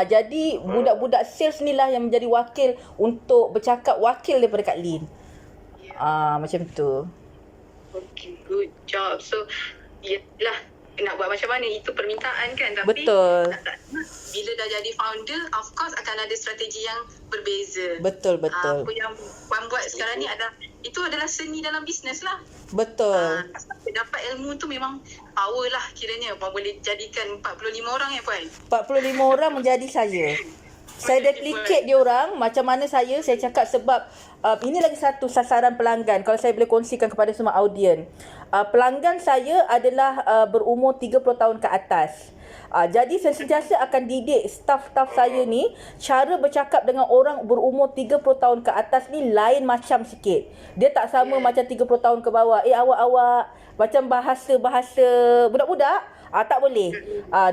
jadi budak-budak sales ni lah yang menjadi wakil untuk bercakap, wakil daripada Kak Lin. Macam tu. Okay, good job. So, yelah, nak buat macam mana, itu permintaan kan. Tapi betul. Bila dah jadi founder, of course akan ada strategi yang berbeza. Betul. Apa yang puan buat sekarang ni itu adalah seni dalam bisnes lah. Betul. Dapat ilmu tu memang power lah kiranya. Puan boleh jadikan 45 orang ya puan? 45 orang menjadi saya. Saya duplicate dia orang. Macam mana saya cakap sebab ini lagi satu sasaran pelanggan. Kalau saya boleh kongsikan kepada semua audien. Pelanggan saya adalah berumur 30 tahun ke atas. Jadi saya sentiasa akan didik staff-staff saya ni cara bercakap dengan orang berumur 30 tahun ke atas ni lain macam sikit. Dia tak sama macam 30 tahun ke bawah. Awak macam bahasa budak-budak. Tak boleh.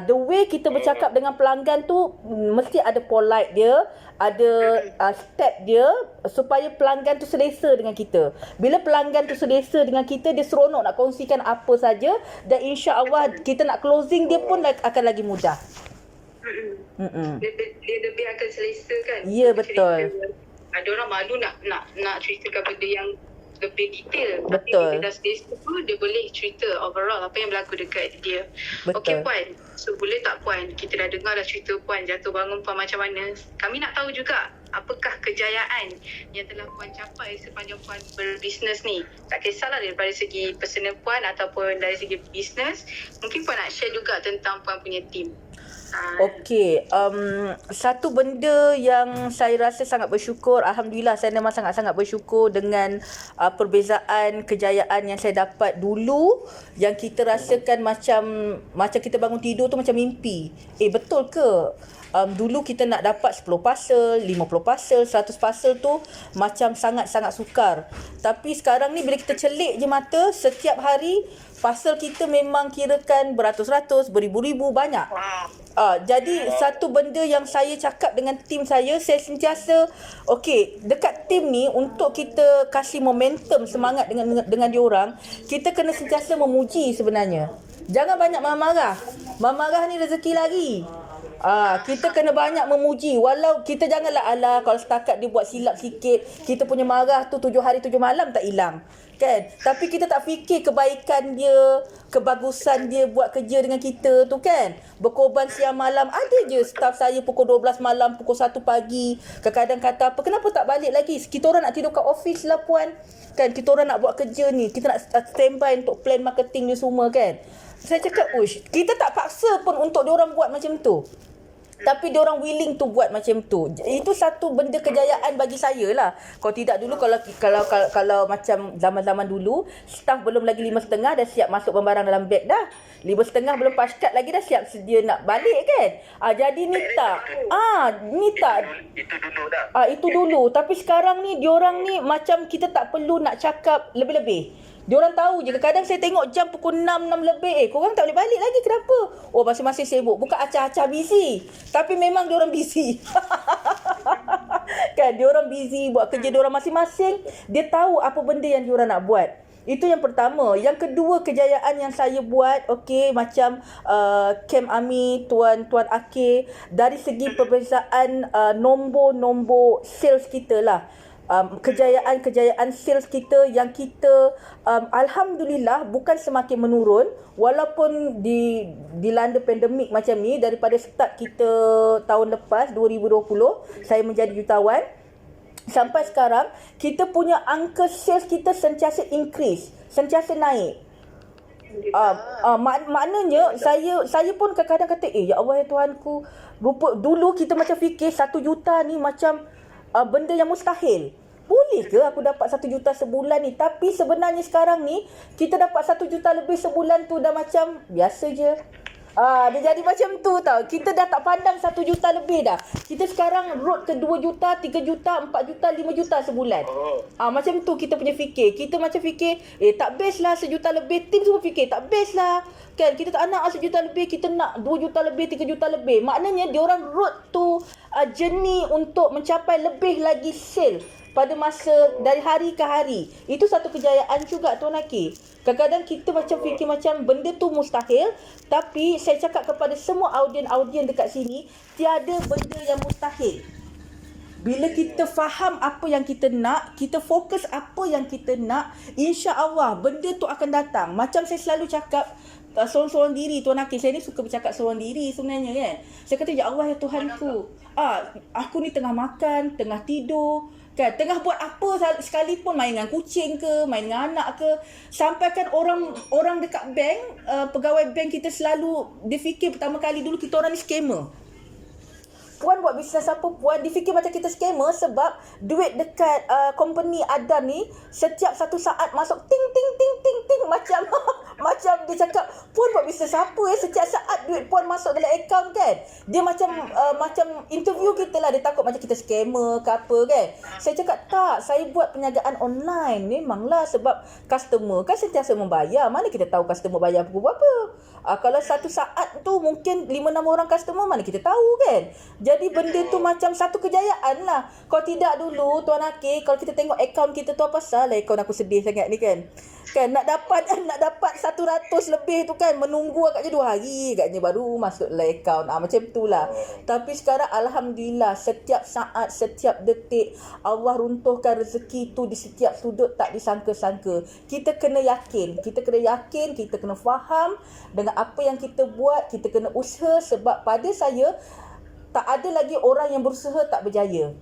The way kita bercakap dengan pelanggan tu mesti ada polite dia, ada step dia supaya pelanggan tu selesa dengan kita. Bila pelanggan tu selesa dengan kita, dia seronok nak kongsikan apa saja dan insya-Allah kita nak closing dia pun akan lagi mudah. Dia lebih akan selesa kan. Ya, betul. Ada orang malu nak ceritakan benda yang lebih detail. Betul. Tapi bila dah selesa tu, dia boleh cerita overall apa yang berlaku dekat dia. Betul. Okey puan, so boleh tak puan, kita dah dengar dah cerita puan, jatuh bangun puan macam mana. Kami nak tahu juga apakah kejayaan yang telah puan capai sepanjang puan berbisnes ni. Tak kisahlah daripada segi personal puan ataupun dari segi bisnes. Mungkin puan nak share juga tentang puan punya team. Okey, satu benda yang saya rasa sangat bersyukur, Alhamdulillah saya memang sangat-sangat bersyukur dengan perbezaan kejayaan yang saya dapat dulu yang kita rasakan macam kita bangun tidur tu macam mimpi. Betul ke? Dulu kita nak dapat 10 parcel, 50 parcel, 100 parcel tu macam sangat-sangat sukar. Tapi sekarang ni bila kita celik je mata, setiap hari parcel kita memang kirakan beratus-ratus, beribu-ribu, banyak. Jadi satu benda yang saya cakap dengan tim saya sentiasa dekat tim ni untuk kita kasih momentum semangat dengan diorang, kita kena sentiasa memuji sebenarnya. Jangan banyak marah-marah. Marah-marah ni rezeki lagi. Kita kena banyak memuji. Walau kita janganlah kalau setakat dia buat silap sikit, kita punya marah tu 7 hari 7 malam tak hilang. Kan? Tapi kita tak fikir kebaikan dia, kebagusan dia buat kerja dengan kita tu kan. Berkorban siang malam. Ada je staff saya pukul 12 malam, pukul 1 pagi. Kadang-kadang kata apa, kenapa tak balik lagi? Kita orang nak tidur kat office lah puan. Kan kita orang nak buat kerja ni. Kita nak standby untuk plan marketing ni semua kan. Saya cakap, kita tak paksa pun untuk diorang buat macam tu. Tapi diorang willing to buat macam tu. Itu satu benda kejayaan bagi saya lah. Kalau tidak dulu, kalau macam zaman-zaman dulu, staff belum lagi 5.30 dah siap masuk barang dalam beg dah. 5.30 belum pascat lagi dah siap sedia nak balik kan. Jadi ni tak. Ni tak. Itu dulu dah. Itu dulu. Tapi sekarang ni, diorang ni macam kita tak perlu nak cakap lebih-lebih. Diorang tahu je. Kadang saya tengok jam pukul 6 lebih. Korang tak boleh balik lagi. Kenapa? Masing-masing sibuk. Bukan acah-acah busy. Tapi memang diorang busy. Kan? Diorang busy buat kerja diorang masing-masing. Dia tahu apa benda yang diorang nak buat. Itu yang pertama. Yang kedua, kejayaan yang saya buat, macam Camp Ami, Tuan Akir, dari segi perbezaan nombor sales kita lah. Kejayaan sales kita yang kita alhamdulillah bukan semakin menurun walaupun dilanda pandemik macam ni. Daripada start kita tahun lepas 2020 saya menjadi jutawan sampai sekarang, kita punya angka sales kita sentiasa increase, sentiasa naik. Maknanya saya pun kadang-kadang kata, ya Allah ya Tuhanku, dulu kita macam fikir 1 juta ni macam benda yang mustahil. Boleh ke aku dapat 1 juta sebulan ni? Tapi sebenarnya sekarang ni kita dapat 1 juta lebih sebulan tu dah macam biasa je. Dia jadi macam tu tau. Kita dah tak pandang 1 juta lebih dah. Kita sekarang road ke 2 juta, 3 juta, 4 juta, 5 juta sebulan. Macam tu kita punya fikir. Kita macam fikir, tak best lah 1 juta lebih. Tim semua fikir, tak best lah. Kan, kita tak nak 1 juta lebih, kita nak 2 juta lebih, 3 juta lebih. Maknanya diorang road to journey untuk mencapai lebih lagi sale pada masa dari hari ke hari. Itu satu kejayaan juga Tuan Akir. Kadang-kadang kita macam fikir macam benda tu mustahil, tapi saya cakap kepada semua audien dekat sini, tiada benda yang mustahil. Bila kita faham apa yang kita nak, kita fokus apa yang kita nak, insya-Allah benda tu akan datang. Macam saya selalu cakap, seorang-seorang diri Tuan Akir. Saya ni suka bercakap seorang diri sebenarnya kan. Saya kata, ya Allah ya Tuhanku, aku ni tengah makan, tengah tidur kan, tengah buat apa sekalipun, main dengan kucing ke, main dengan anak ke, sampai kan orang dekat bank, pegawai bank kita selalu dia fikir pertama kali dulu kita orang ni scammer. Puan buat bisnes apa puan, difikir macam kita scammer sebab duit dekat company Adan ni setiap 1 saat masuk ting ting ting ting ting macam macam dia cakap, puan buat bisnes apa setiap saat duit puan masuk dalam akaun kan. Dia macam interview kita lah, dia takut macam kita scammer ke apa kan. Saya cakap tak, saya buat perniagaan online memanglah sebab customer kan sentiasa membayar. Mana kita tahu customer bayar pukul berapa. Kalau 1 saat tu mungkin 5-6 orang customer, mana kita tahu kan. Jadi benda tu macam satu kejayaan lah. Kalau tidak dulu Tuan Akir, kalau kita tengok akaun kita tu, apa pasal lah akaun aku sedih sangat ni kan. Kan nak dapat 100 lebih tu kan, menunggu agaknya 2 hari agaknya baru masuk dalam akaun. Macam tu lah. Tapi sekarang alhamdulillah setiap saat, setiap detik Allah runtuhkan rezeki tu di setiap sudut, tak disangka-sangka. Kita kena yakin, kita kena faham dengan apa yang kita buat, kita kena usaha. Sebab pada saya tak ada lagi orang yang berusaha tak berjaya.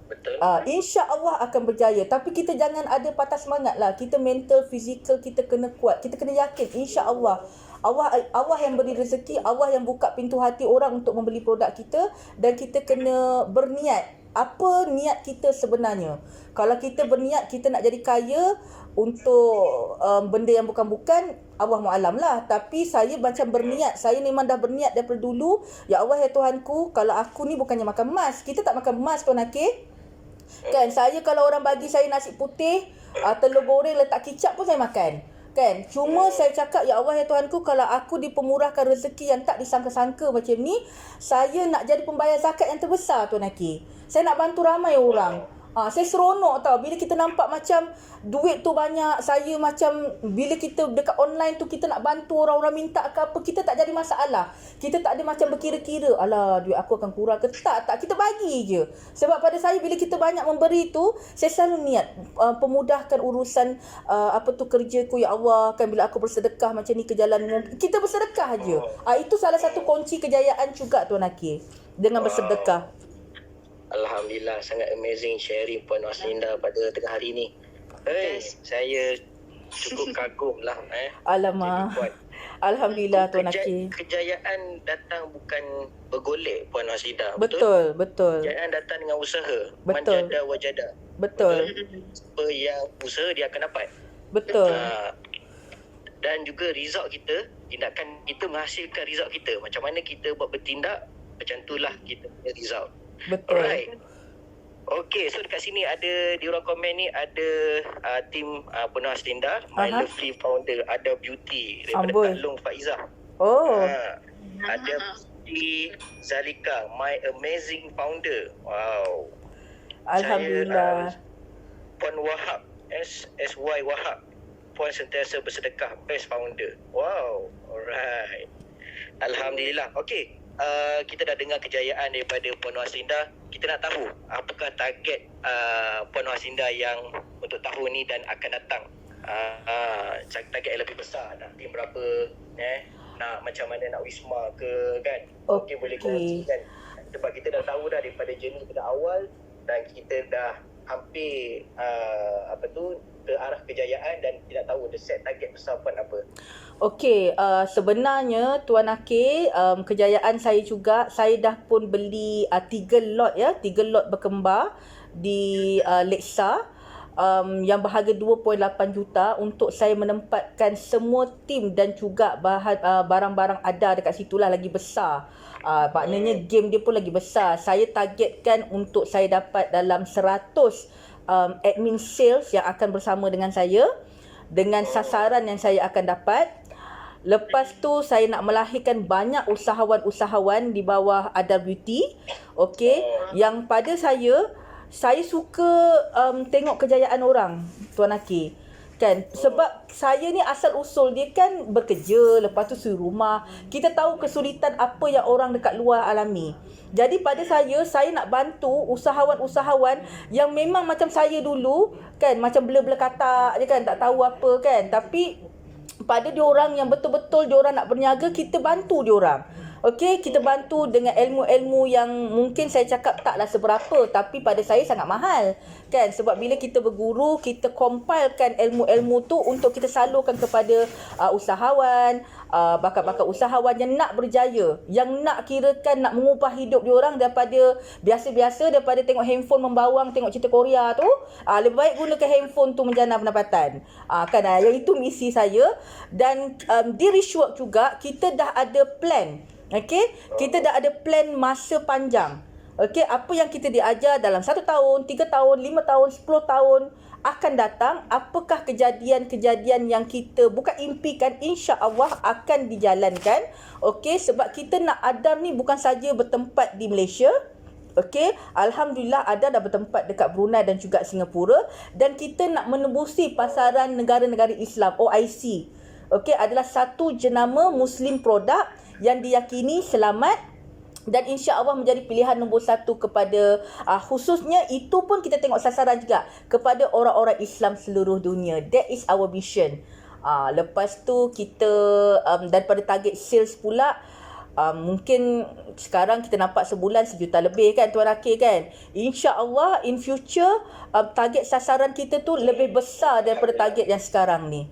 Betul. InsyaAllah akan berjaya. Tapi kita jangan ada patah semangat lah. Kita mental, fizikal kita kena kuat. Kita kena yakin InsyaAllah Allah yang beri rezeki, Allah yang buka pintu hati orang untuk membeli produk kita. Dan kita kena berniat. Apa niat kita sebenarnya? Kalau kita berniat kita nak jadi kaya untuk benda yang bukan-bukan, Allah Mu'alam lah. Tapi saya macam berniat, saya memang dah berniat daripada dulu, ya Allah ya Tuhanku, kalau aku ni bukannya makan emas. Kita tak makan emas Tuan Akir kan. Saya kalau orang bagi saya nasi putih, telur goreng letak kicap pun saya makan Kan? Cuma saya cakap, ya Allah ya Tuhanku, kalau aku dipermurahkan rezeki yang tak disangka-sangka macam ni, saya nak jadi pembayar zakat yang terbesar Tuan Hakim. Saya nak bantu ramai orang. Saya seronok tau bila kita nampak macam duit tu banyak. Saya macam bila kita dekat online tu kita nak bantu orang-orang minta ke apa, kita tak jadi masalah. Kita tak ada macam berkira-kira, alah duit aku akan kurang ke tak. Kita bagi je. Sebab pada saya bila kita banyak memberi tu, saya selalu niat pemudahkan urusan kerjaku ya Allah. Kan bila aku bersedekah macam ni ke jalanmu, kita bersedekah je. Itu salah satu kunci kejayaan juga Tuan Hakim, dengan bersedekah. Alhamdulillah, sangat amazing sharing Puan Norslinda pada tengah hari ni. Saya cukup kagum lah. Alamak. Alhamdulillah Tuan Hakim. Kejayaan datang bukan bergolek Puan Norslinda. Betul. Kejayaan datang dengan usaha. Betul. Manjada wajada. Betul. Apa yang usaha dia akan dapat. Betul. Dan juga result kita, tindakan kita menghasilkan result kita. Macam mana kita buat bertindak, macam itulah kita punya result. Betul. Alright. Okay, so dekat sini ada, di ruang komen ni ada tim Puan Norslinda, My Lovely Founder, ada Beauty daripada Kak Long Faizah. Ada Putri Zalika, My Amazing Founder. Wow. Alhamdulillah. Puan Wahab, SY Wahab, Puan Sentiasa Bersedekah, Best Founder. Wow. Alright. Alhamdulillah. Okay. Kita dah dengar kejayaan daripada Puan Norslinda. Kita nak tahu apakah target Puan Norslinda yang untuk tahun ni dan akan datang. Target yang lebih besar, nak tim berapa, nak macam mana, nak wisma ke, kan? Mungkin boleh kongsikan. Sebab kita dah tahu dah daripada journey kita awal, dan kita dah hampir ke arah kejayaan, dan tidak tahu the set target besar Puan apa. Okey, sebenarnya Tuan Hakim, kejayaan saya juga, saya dah pun beli 3 lot berkembar di Lexa, yang berharga 2.8 juta untuk saya menempatkan semua tim dan juga barang-barang ada dekat situlah lagi besar. Maknanya game dia pun lagi besar. Saya targetkan untuk saya dapat dalam 100 admin sales yang akan bersama dengan saya, dengan sasaran yang saya akan dapat. Lepas tu saya nak melahirkan banyak usahawan-usahawan di bawah Ada Beauty. Okey, yang pada saya suka tengok kejayaan orang Tuan Hakim. Kan, sebab saya ni asal usul dia kan bekerja, lepas tu suri rumah. Kita tahu kesulitan apa yang orang dekat luar alami. Jadi pada saya nak bantu usahawan-usahawan yang memang macam saya dulu kan, macam bela-bela katak je kan, tak tahu apa kan, tapi pada diorang yang betul-betul diorang nak berniaga, kita bantu diorang. Okey, kita bantu dengan ilmu-ilmu yang mungkin saya cakap taklah seberapa, tapi pada saya sangat mahal. Kan? Sebab bila kita berguru, kita compilekan ilmu-ilmu tu untuk kita salurkan kepada usahawan, bakat-bakat usahawan yang nak berjaya, yang nak kirakan nak mengubah hidup diorang daripada biasa-biasa, daripada tengok handphone membawang, tengok cerita Korea tu, lebih baik gunakan handphone tu menjana pendapatan. Yang itu misi saya. Dan di Richwork juga kita dah ada plan. Okey, kita dah ada plan masa panjang. Okey, apa yang kita diajar dalam 1 tahun, 3 tahun, 5 tahun, 10 tahun akan datang, apakah kejadian-kejadian yang kita bukan impikan, insya-Allah akan dijalankan. Okey, sebab kita nak Ada ni bukan saja bertempat di Malaysia. Okey, alhamdulillah Ada dah bertempat dekat Brunei dan juga Singapura, dan kita nak menembusi pasaran negara-negara Islam, OIC. Okey, adalah satu jenama Muslim produk yang diyakini selamat dan insya-Allah menjadi pilihan nombor 1 kepada khususnya itu pun kita tengok sasaran juga kepada orang-orang Islam seluruh dunia. That is our mission. Lepas tu kita daripada target sales pula, mungkin sekarang kita nampak sebulan 1 juta lebih kan Tuan Hakim kan. InsyaAllah in future target sasaran kita tu lebih besar daripada target yang sekarang ni.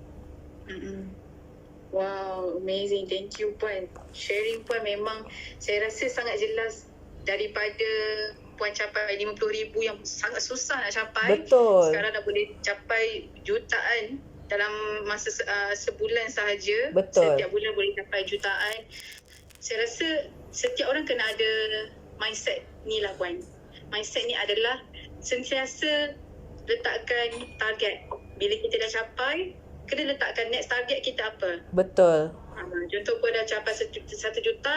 Wow, amazing. Thank you Puan. Sharing Puan memang saya rasa sangat jelas daripada Puan capai 50,000 yang sangat susah nak capai. Betul. Sekarang dah boleh capai jutaan dalam masa sebulan sahaja. Betul. Setiap bulan boleh capai jutaan. Saya rasa setiap orang kena ada mindset ni lah Puan. Mindset ni adalah sentiasa letakkan target. Bila kita dah capai, kena letakkan next target kita apa. Betul. Contoh Puan dah capai 1 juta,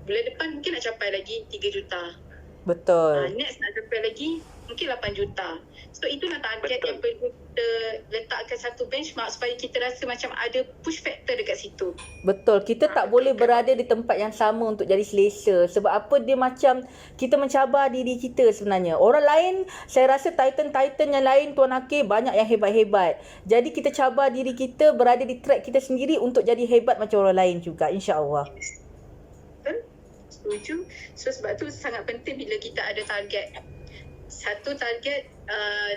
bulan depan mungkin nak capai lagi 3 juta. Betul. Next nak capai lagi mungkin 8 juta. So itulah target yang perlu kita letakkan satu benchmark supaya kita rasa macam ada push factor dekat situ. Betul. Kita tak boleh berada di tempat yang sama untuk jadi selesa. Sebab apa, dia macam kita mencabar diri kita sebenarnya. Orang lain, saya rasa Titan-Titan yang lain Tuan Akir banyak yang hebat-hebat. Jadi kita cabar diri kita berada di track kita sendiri untuk jadi hebat macam orang lain juga, insya-Allah. Betul? Setuju. So sebab tu sangat penting bila kita ada target. Satu target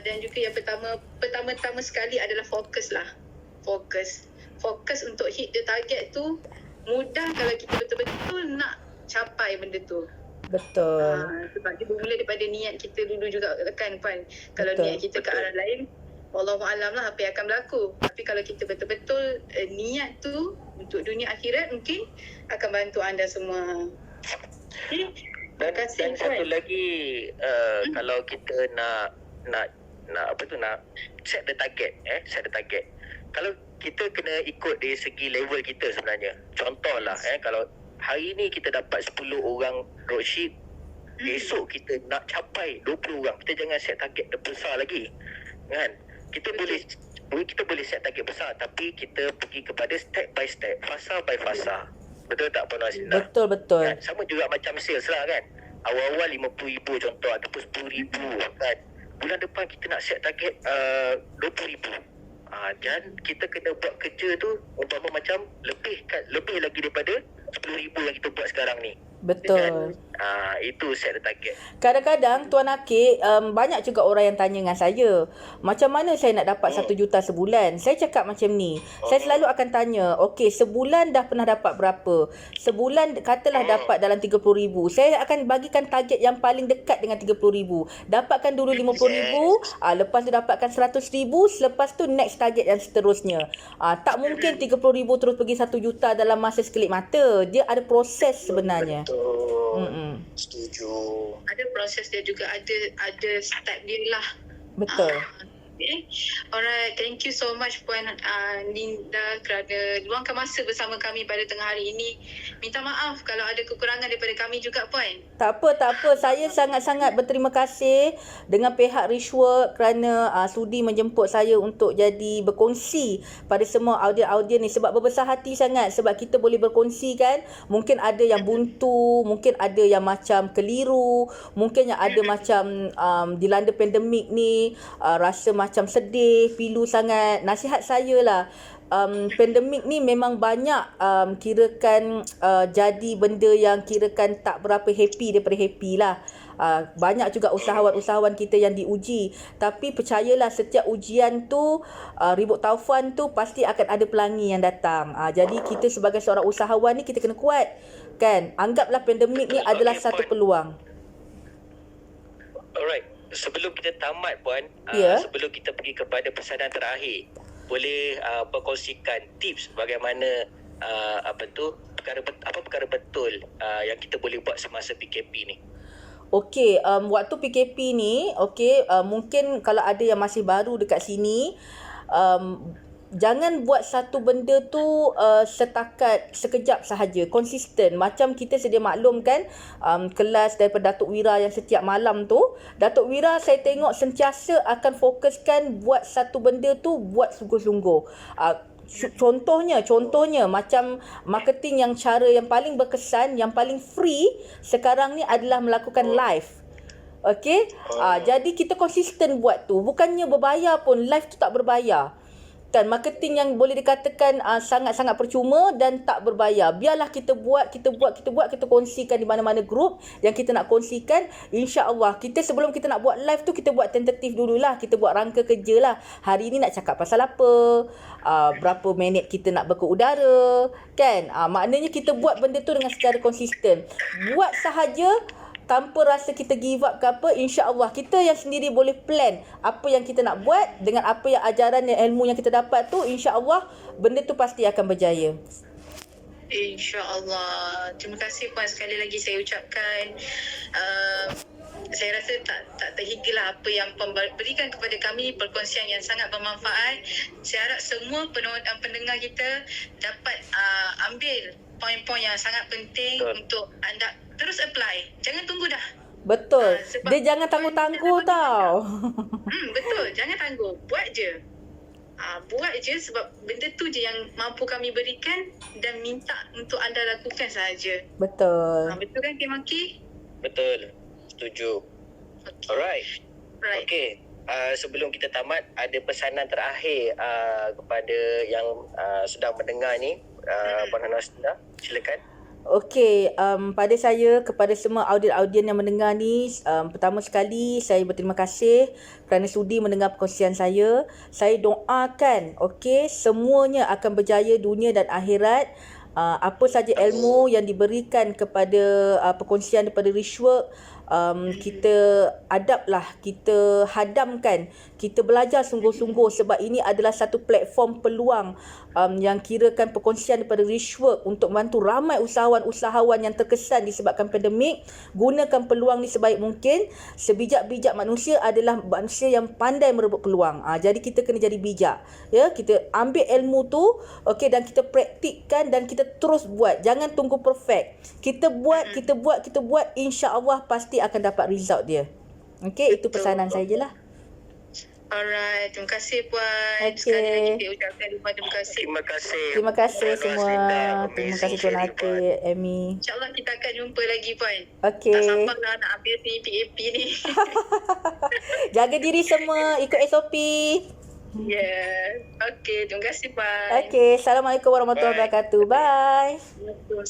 dan juga yang pertama sekali adalah fokus lah. Fokus untuk hit the target tu mudah kalau kita betul-betul nak capai benda tu. Betul. Sebab dia bermula daripada niat kita dulu juga kan Puan. Kalau Betul. niat kita ke arah lain, wallahualam lah apa yang akan berlaku. Tapi kalau kita betul-betul niat tu untuk dunia akhirat, mungkin akan bantu anda semua. Okay. Dan satu lagi, kalau kita nak set the target, set the target. Kalau kita kena ikut dari segi level kita sebenarnya. Contohlah, kalau hari ni kita dapat 10 orang dropship, esok kita nak capai 20 orang. Kita jangan set target besar lagi. Kan? Kita boleh set target besar, tapi kita pergi kepada step by step, fasa by fasa. Betul tak Puan Raslinda? Betul. Kan? Sama juga macam sales lah kan. Awal-awal RM50,000 contoh ataupun RM10,000 kan. Bulan depan kita nak set target RM20,000. Dan kita kena buat kerja tu umpama macam lebih lagi daripada RM10,000 yang kita buat sekarang ni. Betul. Itu set the target. Kadang-kadang Tuan Akir, banyak juga orang yang tanya dengan saya, macam mana saya nak dapat 1 juta sebulan? Saya cakap macam ni. Saya selalu akan tanya, okey, sebulan dah pernah dapat berapa? Sebulan katalah dapat dalam 30,000. Saya akan bagikan target yang paling dekat dengan 30,000. Dapatkan dulu 50,000, lepas tu dapatkan 100,000, selepas tu next target yang seterusnya. Tak mungkin 30,000 terus pergi 1 juta dalam masa sekelip mata. Dia ada proses sebenarnya. Setuju. Ada proses dia juga, ada step dia lah. Betul. Okay. Alright, thank you so much Puan Linda kerana luangkan masa bersama kami pada tengah hari ini. Minta maaf kalau ada kekurangan daripada kami juga Puan. Tak apa. Saya sangat-sangat berterima kasih dengan pihak Richwork kerana sudi menjemput saya untuk jadi berkongsi pada semua audien ni. Sebab berbesar hati sangat sebab kita boleh berkongsi kan. Mungkin ada yang buntu, mungkin ada yang macam keliru, mungkin yang ada macam dilanda pandemik ni, rasa macam sedih, pilu sangat. Nasihat saya lah, pandemik ni memang banyak kirakan jadi benda yang kirakan tak berapa happy daripada happy lah. Banyak juga usahawan-usahawan kita yang diuji. Tapi percayalah, setiap ujian tu, ribut taufan tu pasti akan ada pelangi yang datang. Jadi kita sebagai seorang usahawan ni kita kena kuat kan. Anggaplah pandemik ni adalah satu peluang. Alright. Sebelum kita tamat Puan, sebelum kita pergi kepada pesanan terakhir, boleh berkongsikan tips bagaimana perkara betul yang kita boleh buat semasa PKP ni. Okey, waktu PKP ni, mungkin kalau ada yang masih baru dekat sini, jangan buat satu benda tu setakat sekejap sahaja, konsisten. Macam kita sedia maklum kan, kelas daripada Datuk Wira yang setiap malam tu, Datuk Wira saya tengok sentiasa akan fokuskan buat satu benda tu, buat sungguh-sungguh. Contohnya macam marketing yang cara yang paling berkesan, yang paling free sekarang ni adalah melakukan live. Okey? Jadi kita konsisten buat tu. Bukannya berbayar pun, live tu tak berbayar. Kan, marketing yang boleh dikatakan sangat-sangat percuma dan tak berbayar. Biarlah kita buat, kita kongsikan di mana-mana grup yang kita nak kongsikan. InsyaAllah, sebelum kita nak buat live tu, kita buat tentatif dululah. Kita buat rangka kerja lah. Hari ni nak cakap pasal apa, berapa minit kita nak berkeudara, kan. Maknanya kita buat benda tu dengan secara konsisten. Buat sahaja, tanpa rasa kita give up ke apa, insya-Allah kita yang sendiri boleh plan apa yang kita nak buat dengan apa yang ajaran dan ilmu yang kita dapat tu, insya-Allah benda tu pasti akan berjaya. InsyaAllah. Terima kasih Puan, sekali lagi saya ucapkan saya rasa tak terhingga lah apa yang berikan kepada kami perkongsian yang sangat bermanfaat. Saya harap semua pendengar kita dapat ambil poin-poin yang sangat penting untuk anda terus apply. Jangan tunggu dah. Betul. Sebab Dia jangan tangguh-tangguh tau. Betul, jangan tangguh. Buat je. Buat je sebab benda tu je yang mampu kami berikan dan minta untuk anda lakukan sahaja. Betul. Betul kan Kim Maki? Betul. Setuju. Alright. Right. Okay. Sebelum kita tamat, ada pesanan terakhir kepada yang sedang mendengar ni, Puan Anwar, silakan. Okey, pada saya, kepada semua audien yang mendengar ni, pertama sekali saya berterima kasih kerana sudi mendengar perkongsian saya. Saya doakan, okey, semuanya akan berjaya dunia dan akhirat. Apa saja ilmu yang diberikan kepada perkongsian daripada Richwork, kita adaplah, kita hadamkan, kita belajar sungguh-sungguh sebab ini adalah satu platform peluang yang kirakan perkongsian daripada Richwork untuk membantu ramai usahawan-usahawan yang terkesan disebabkan pandemik. Gunakan peluang ni sebaik mungkin. Sebijak-bijak manusia adalah manusia yang pandai merebut peluang. Jadi kita kena jadi bijak. Ya, kita ambil ilmu tu, okey, dan kita praktikkan dan kita terus buat. Jangan tunggu perfect. Kita buat, insya-Allah pasti akan dapat result dia. Okey, itu pesanan saya je lah. Alright, terima kasih Puan. Okey. Sekali lagi saya ucapkan terima kasih. Terima kasih. Terima kasih Puan semua. Roslinda. Terima Amazing kasih Tuan sharing, Puan. Akid, Amy. InsyaAllah kita akan jumpa lagi Puan. Okey. Tak sabar lah nak habis ni PAP ni. Jaga diri semua, ikut SOP. Yeah. Okey, terima kasih Puan. Okey, Assalamualaikum warahmatullahi Bye. wabarakatuh. Bye. Waalaikumsalam.